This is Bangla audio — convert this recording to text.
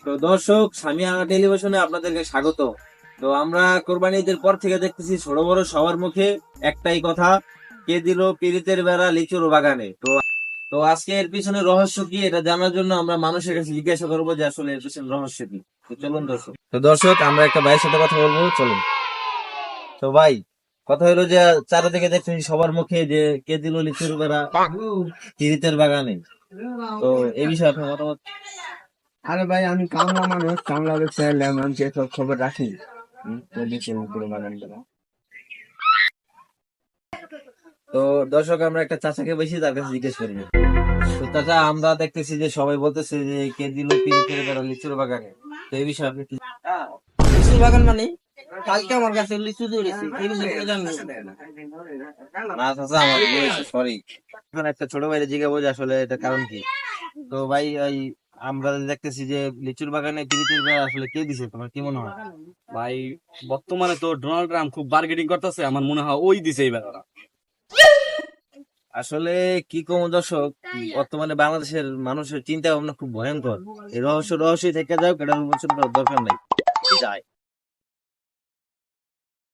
তো দর্শক, সামিয়া টেলিভিশনে আপনাদেরকে স্বাগত। তো আমরা কোরবানি ঈদের পর থেকে দেখতেছি ছোট বড় সবার মুখে একটাই কথা, কে দিল পিরিতের বেড়া লিচুর বাগানে। তো তো আজকে এর পিছনে রহস্য কি, এটা জানার জন্য আমরা মানুষের কাছে জিজ্ঞাসা করবো যে আসলে এর পিছনে রহস্য কি। তো চলুন দর্শক, আমরা একটা ভাইয়ের সাথে কথা বলবো, চলুন। তো ভাই, কথা হলো যে চারিদিকে দেখতেছি সবার মুখে যে কে দিল লিচুর বেড়া পিরিতের বাগানে। তো এই বিষয়ে আপনার মতামত? আরে ভাই, আমি কামলা মানুষ, কামলা দেখতে এলে আমি সব খবর রাখি। তো দেখি পুরো বাগানটা। তো দর্শক, আমরা একটা চাচাকে বেশি তার কাছে জিজ্ঞেস করবো। তো চাচা, আমরা দেখতেছি যে সবাই বলতেছে যে কে দিল পিরিতের বেড়া লিচুর বাগানে। তো এই বিষয়ে আপনি লিচুর বাগান মানে কালকে আমার কাছে লিচু ধরেছে, এই বিষয়ে তুমি জানো? না চাচা, আমার সরি, এখন একটা ছোট ভাইরে জিজ্ঞাবো যে আসলে এটা কারণ কি। তো ভাই, এই আমরা দেখতেছি যে লিচুর বাগানে পিরিতের বেড়া আসলে কে দিছে, তোমার কি মনে হয়? ভাই, বর্তমানে তো ডোনাল্ড ট্রাম্প খুব বার্গেটিং করতেছে, আমার মনে হয় ওই দিছে এইবার। আসলে কি কম দর্শক, বর্তমানে বাংলাদেশের মানুষের চিন্তা ভাবনা খুব ভয়ঙ্কর। এই রহস্যই থেকে যাও, এটা উন্মোচন করার দরকার নাই। যায়